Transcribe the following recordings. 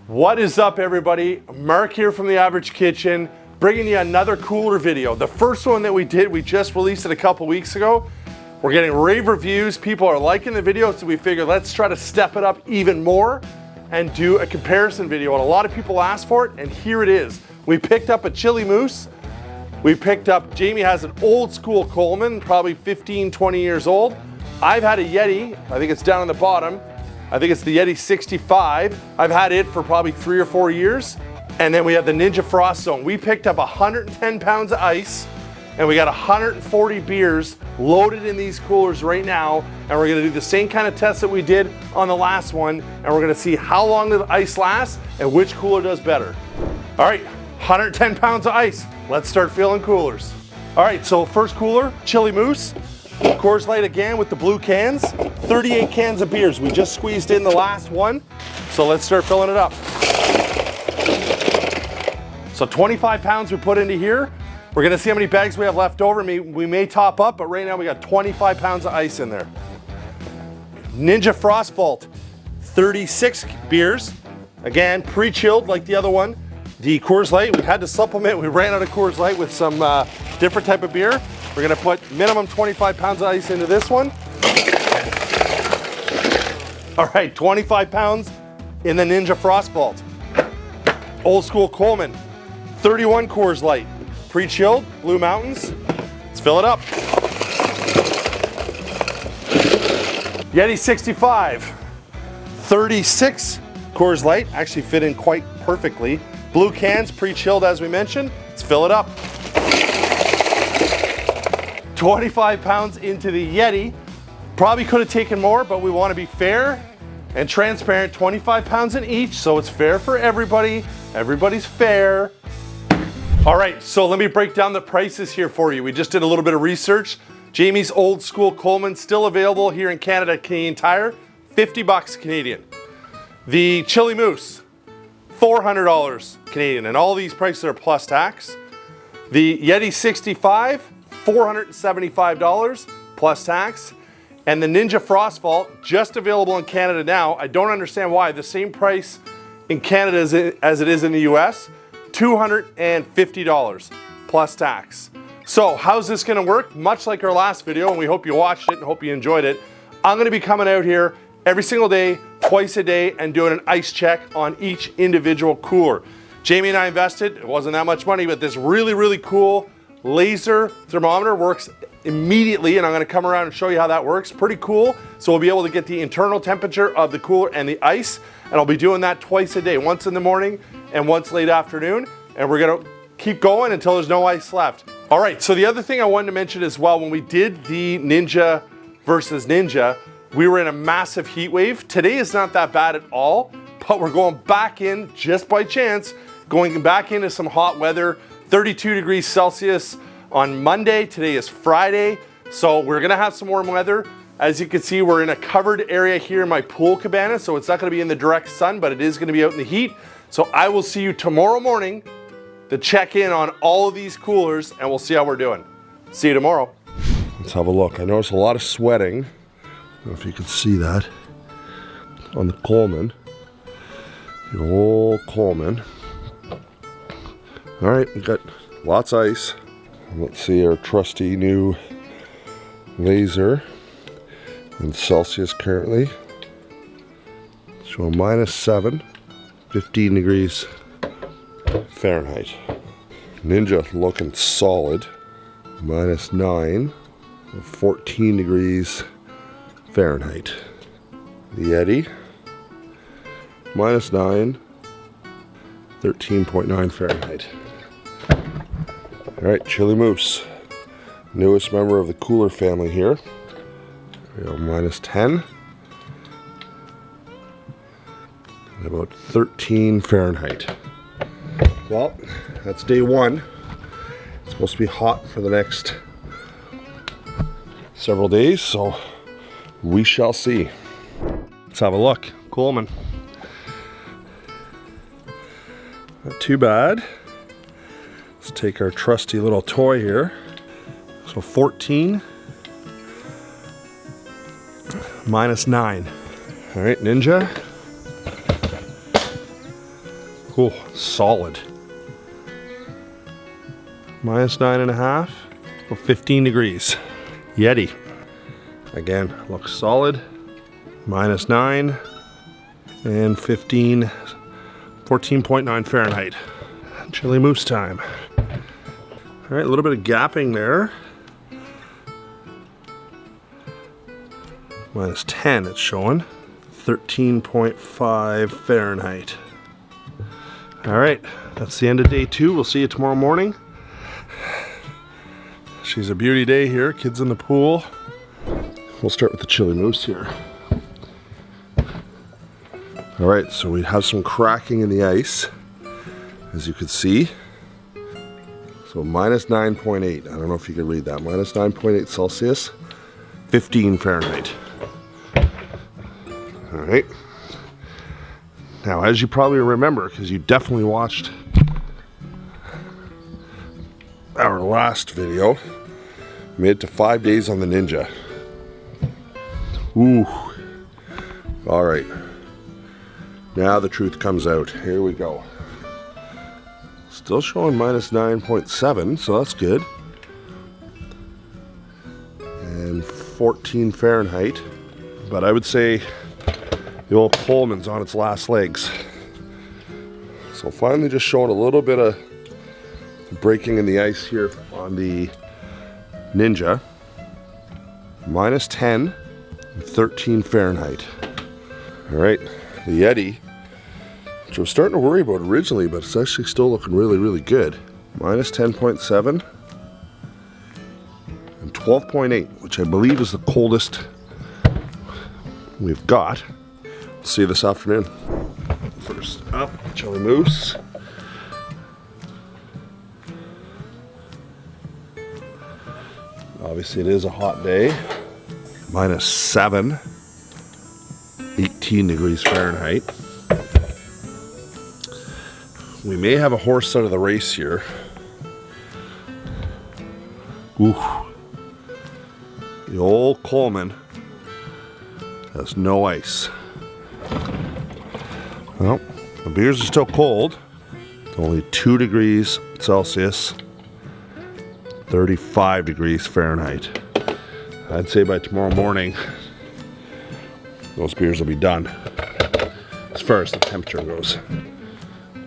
What is up, everybody? Mark here from The Average Kitchen, bringing you another cooler video. The first one that we did, we just released it a couple weeks ago. We're getting rave reviews. People are liking the video, so we figured let's try to step it up even more and do a comparison video. And a lot of people asked for it, and here it is. We picked up a chili mousse. We picked up, Jamie has an old school Coleman, probably 15, 20 years old. I've had a Yeti, I think it's down on the bottom. I think it's the Yeti 65. I've had it for probably 3 or 4 years. And then we have the Ninja Frost Zone. We picked up 110 pounds of ice and we got 140 beers loaded in these coolers right now. And we're gonna do the same kind of test that we did on the last one. And we're gonna see how long the ice lasts and which cooler does better. All right, 110 pounds of ice. Let's start filling coolers. All right, so first cooler, chili mousse. Coors Light again with the blue cans. 38 cans of beers. We just squeezed in the last one. So let's start filling it up. So 25 pounds we put into here. We're gonna see how many bags we have left over. We may top up, but right now we got 25 pounds of ice in there. Ninja FROSTVAULT, 36 beers. Again, pre-chilled like the other one. The Coors Light, we had to supplement. We ran out of Coors Light with some different type of beer. We're gonna put minimum 25 pounds of ice into this one. All right, 25 pounds in the Ninja FROSTVAULT. Old school Coleman, 31 Coors Light. Pre-chilled, Blue Mountains. Let's fill it up. Yeti 65, 36 Coors Light. Actually fit in quite perfectly. Blue cans, pre-chilled as we mentioned. Let's fill it up. 25 pounds into the Yeti. Probably could have taken more, but we want to be fair and transparent. 25 pounds in each, so it's fair for everybody. Everybody's fair. All right, so let me break down the prices here for you. We just did a little bit of research. Jamie's old school Coleman still available here in Canada at Canadian Tire, 50 bucks Canadian. The chili mousse, $400 Canadian, and all these prices are plus tax. The Yeti 65, $475 plus tax. And the Ninja FROSTVAULT, just available in Canada now. I don't understand why. The same price in Canada as it is in the US, $250 plus tax. So how's this gonna work? Much like our last video, and we hope you watched it and hope you enjoyed it. I'm gonna be coming out here every single day, twice a day, and doing an ice check on each individual cooler. Jamie and I invested, it wasn't that much money, but this really, really cool laser thermometer works immediately, and I'm gonna come around and show you how that works. Pretty cool. So we'll be able to get the internal temperature of the cooler and the ice, and I'll be doing that twice a day, once in the morning and once late afternoon, and we're gonna keep going until there's no ice left. All right, so the other thing I wanted to mention as well, when we did the Ninja versus Ninja, we were in a massive heat wave. Today is not that bad at all, but we're going back in, just by chance, going back into some hot weather. 32 degrees Celsius on Monday. Today is Friday, so we're gonna have some warm weather. As you can see, we're in a covered area here in my pool cabana, so it's not gonna be in the direct sun, but it is gonna be out in the heat. So I will see you tomorrow morning to check in on all of these coolers, and we'll see how we're doing. See you tomorrow. Let's have a look. I noticed a lot of sweating. I don't know if you can see that on the Coleman. The old Coleman. All right, we got lots of ice. Let's see our trusty new laser in Celsius currently. Showing -7, 15 degrees Fahrenheit. Ninja looking solid, -9, 14 degrees Fahrenheit. The Yeti, -9, 13.9 Fahrenheit. All right, chili mousse, newest member of the cooler family here. We go, -10, and about 13 Fahrenheit. Well, that's day one. It's supposed to be hot for the next several days, so we shall see. Let's have a look. Coleman. Not too bad. Let's take our trusty little toy here. So 14 -9. All right, Ninja. Cool, solid. -9.5 or 15 degrees. Yeti, again, looks solid. -9 and 15, 14.9 Fahrenheit. Chili moose time. All right, a little bit of gapping there. -10 it's showing. 13.5 Fahrenheit. All right, that's the end of day 2. We'll see you tomorrow morning. She's a beauty day here, kids in the pool. We'll start with the chili moose here. All right, so we have some cracking in the ice, as you can see. So -9.8, I don't know if you can read that. -9.8 Celsius, 15 Fahrenheit. All right. Now, as you probably remember, because you definitely watched our last video, made it to 5 days on the Ninja. Ooh. All right. Now the truth comes out. Here we go. Still showing -9.7, so that's good. And 14 Fahrenheit. But I would say the old Coleman's on its last legs. So finally just showing a little bit of breaking in the ice here on the Ninja. -10 and 13 Fahrenheit. All right, the Yeti, which I was starting to worry about originally, but it's actually still looking really, really good. -10.7 and 12.8, which I believe is the coldest we've got. We'll see you this afternoon. First up, chili moose. Obviously it is a hot day. -7, 18 degrees Fahrenheit. We may have a horse out of the race here. Ooh. The old Coleman has no ice. Well, the beers are still cold. Only 2 degrees Celsius, 35 degrees Fahrenheit. I'd say by tomorrow morning, those beers will be done, as far as the temperature goes.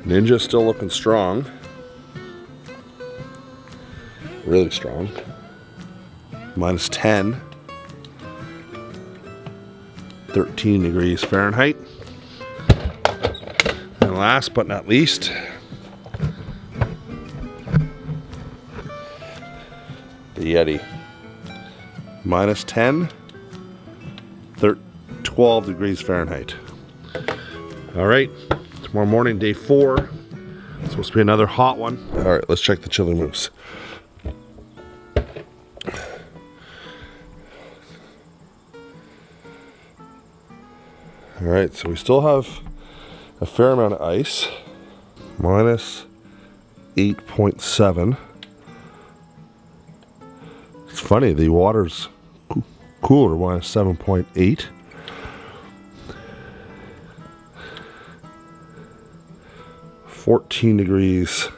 Ninja's still looking strong. Really strong. -10, 13 degrees Fahrenheit. And last but not least, the Yeti. -10, 12 degrees Fahrenheit. All right, tomorrow morning, day 4. It's supposed to be another hot one. All right, let's check the chili moose. All right, so we still have a fair amount of ice. -8.7. It's funny, the water's cooler, -7.8. -14 degrees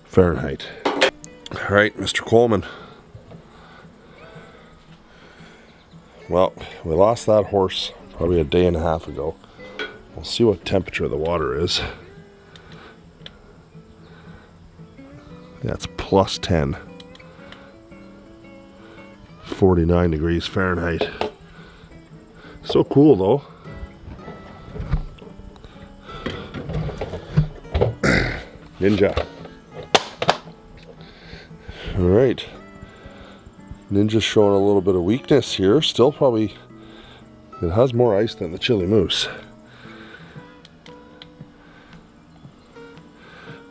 Fahrenheit. All right, Mr. Coleman. Well, we lost that horse probably a day and a half ago. We'll see what temperature the water is. Yeah, it's +10. 49 degrees Fahrenheit. So cool though. Ninja. All right. Ninja's showing a little bit of weakness here. Still probably, it has more ice than the chili moose.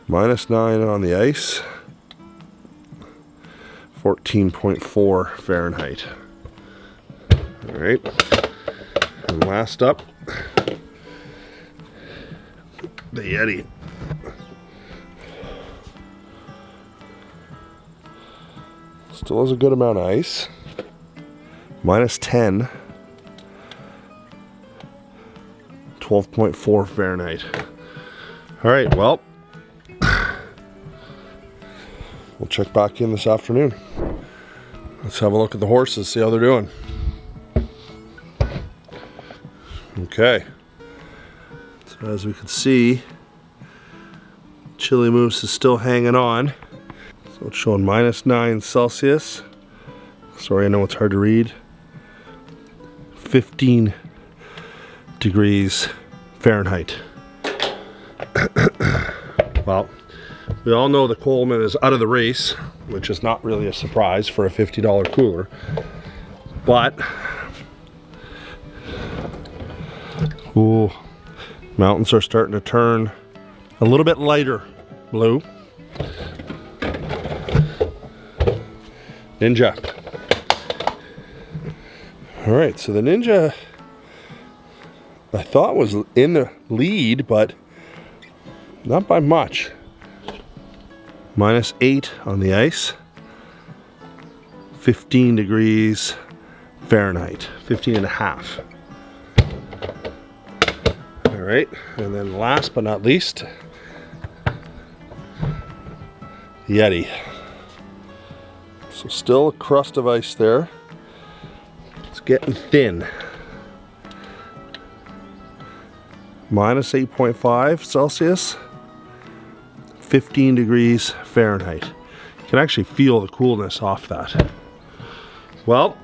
-9 on the ice. 14.4 Fahrenheit. All right. And last up, the Yeti. Still has a good amount of ice. -10. 12.4 Fahrenheit. All right, well, we'll check back in this afternoon. Let's have a look at the horses, see how they're doing. Okay. So as we can see, Chili Moose is still hanging on. So it's showing -9 Celsius. Sorry, I know it's hard to read. 15 degrees Fahrenheit. Well, we all know the Coleman is out of the race, which is not really a surprise for a $50 cooler. But, ooh, mountains are starting to turn a little bit lighter blue. Ninja. All right, so the Ninja I thought was in the lead, but not by much. -8 on the ice. 15 degrees Fahrenheit. 15.5. All right, and then last but not least, Yeti. So still a crust of ice there. It's getting thin. -8.5 Celsius, 15 degrees Fahrenheit. You can actually feel the coolness off that. Well,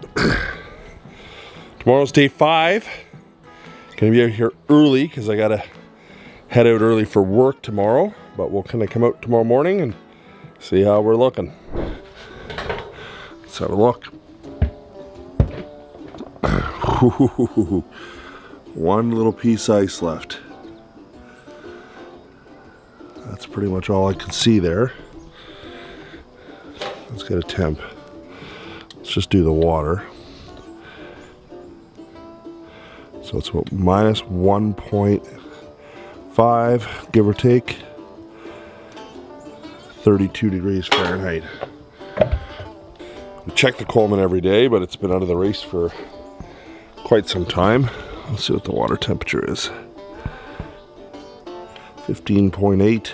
tomorrow's day 5. Gonna be out here early because I gotta head out early for work tomorrow, but we'll kind of come out tomorrow morning and see how we're looking. Let's have a look. One little piece of ice left. That's pretty much all I can see there. Let's get a temp. Let's just do the water. So it's about -1.5, give or take. 32 degrees Fahrenheit. We check the Coleman every day, but it's been out of the race for quite some time. Let's see what the water temperature is. 15.8,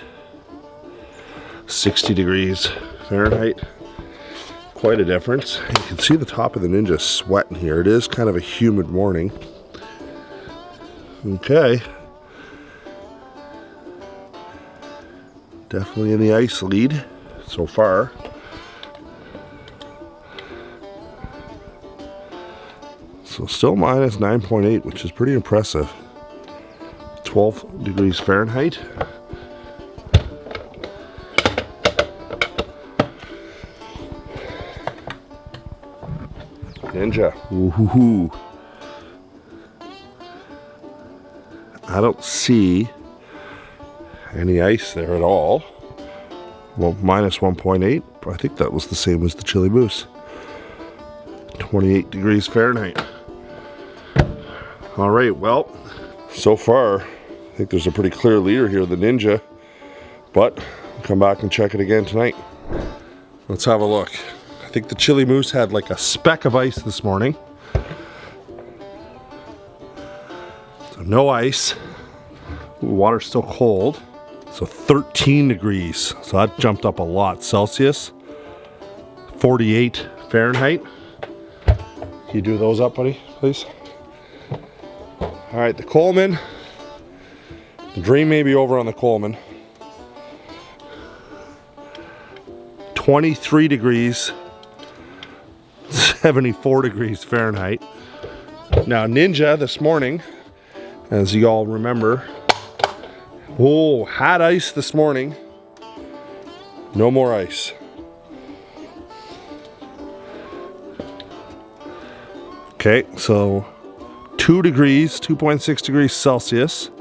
60 degrees Fahrenheit. Quite a difference. You can see the top of the Ninja sweating here. It is kind of a humid morning. Okay. Definitely in the ice lead so far. So still -9.8, which is pretty impressive. 12 degrees Fahrenheit. Ninja. Woohoo. I don't see any ice there at all. Well, -1.8. I think that was the same as the Chili Moose. 28 degrees Fahrenheit. All right, well, so far, I think there's a pretty clear leader here, the Ninja, but we'll come back and check it again tonight. Let's have a look. I think the Chili Moose had like a speck of ice this morning. So no ice. Ooh, water's still cold. So 13 degrees. So that jumped up a lot. Celsius. 48 Fahrenheit. Can you do those up, buddy, please? All right, the Coleman. The dream may be over on the Coleman. 23 degrees. 74 degrees Fahrenheit. Now Ninja this morning, as you all remember, had ice this morning. No more ice. Okay, so 2 degrees, 2.6 degrees Celsius.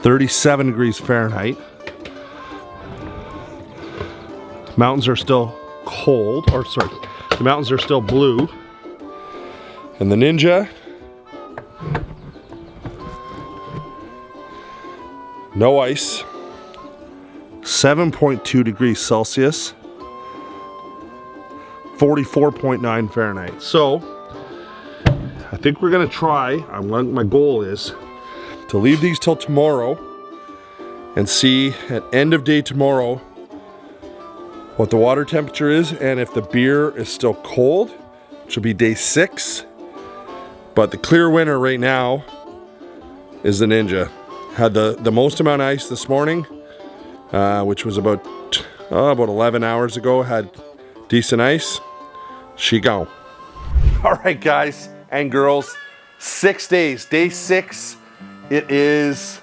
37 degrees Fahrenheit. Mountains are still cold, or sorry, the mountains are still blue. And the Ninja, no ice. 7.2 degrees Celsius. 44.9 Fahrenheit. So, I think we're gonna try, my goal is to leave these till tomorrow and see at end of day tomorrow what the water temperature is and if the beer is still cold, which will be day 6. But the clear winner right now is the Ninja. Had the most amount of ice this morning, which was about 11 hours ago. Had decent ice. She gone. All right, guys and girls, 6 days. Day 6. It is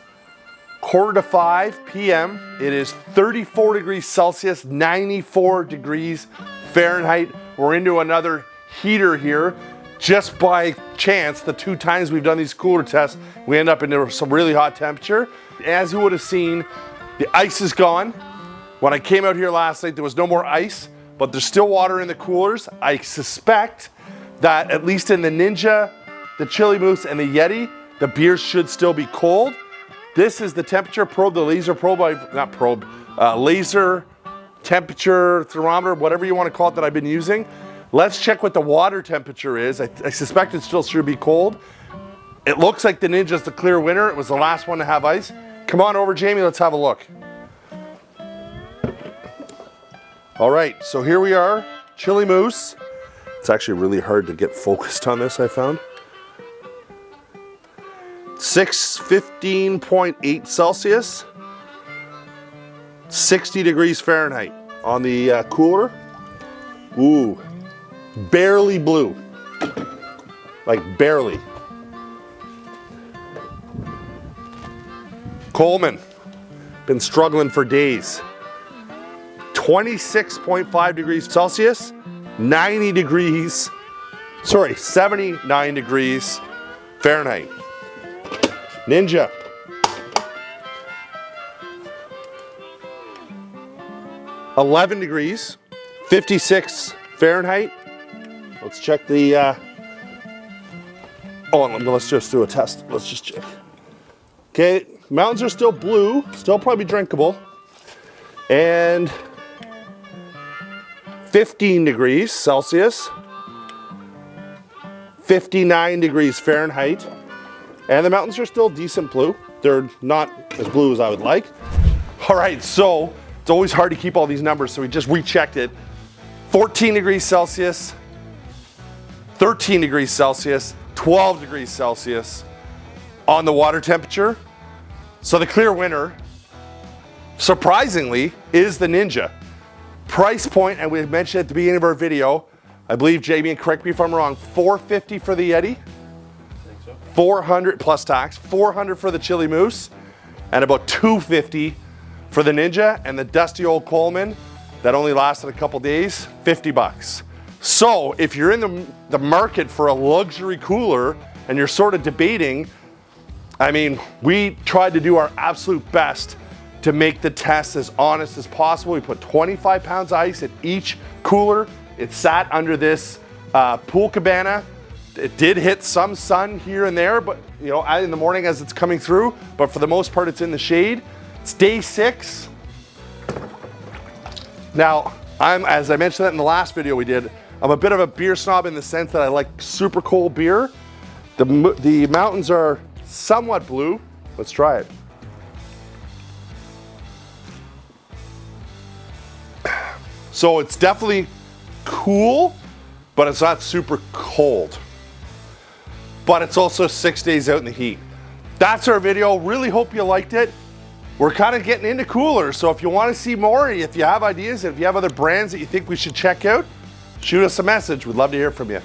4:45 p.m. It is 34 degrees Celsius, 94 degrees Fahrenheit. We're into another heater here. Just by chance, the 2 times we've done these cooler tests, we end up in some really hot temperature. As you would have seen, the ice is gone. When I came out here last night, there was no more ice, but there's still water in the coolers. I suspect that at least in the Ninja, the Chili Moose, and the Yeti, the beers should still be cold. This is the temperature probe, the laser probe, laser temperature thermometer, whatever you want to call it, that I've been using. Let's check what the water temperature is. I suspect it still should be cold. It looks like the Ninja's the clear winner. It was the last one to have ice. Come on over, Jamie, let's have a look. All right, so here we are, Chili Moose. It's actually really hard to get focused on this, I found. 615.8 Celsius, 60 degrees Fahrenheit on the cooler. Ooh, barely blue, like barely. Coleman, been struggling for days. 26.5 degrees Celsius, 79 degrees Fahrenheit. Ninja. $11 degrees, 56 Fahrenheit. Let's check the, let's just do a test. Let's just check. Okay, mountains are still blue, still probably drinkable. And 15 degrees Celsius, 59 degrees Fahrenheit. And the mountains are still decent blue. They're not as blue as I would like. All right, so it's always hard to keep all these numbers, so we just rechecked it. 14 degrees Celsius, 13 degrees Celsius, 12 degrees Celsius on the water temperature. So the clear winner, surprisingly, is the Ninja. Price point, and we mentioned at the beginning of our video, I believe, Jamie, and correct me if I'm wrong, $450 for the Yeti. 400 plus tax, 400 for the Chili Moose, and about $250 for the Ninja, and the dusty old Coleman that only lasted a couple days, 50 bucks. So if you're in the market for a luxury cooler and you're sort of debating, I mean, we tried to do our absolute best to make the test as honest as possible. We put 25 pounds of ice at each cooler. It sat under this pool cabana. It did hit some sun here and there, but you know, in the morning as it's coming through, but for the most part it's in the shade. It's day 6. Now, as I mentioned that in the last video we did, I'm a bit of a beer snob in the sense that I like super cold beer. The mountains are somewhat blue. Let's try it. So it's definitely cool, but it's not super cold. But it's also 6 days out in the heat. That's our video. Really hope you liked it. We're kind of getting into coolers, so if you want to see more, if you have ideas, if you have other brands that you think we should check out, shoot us a message. We'd love to hear from you.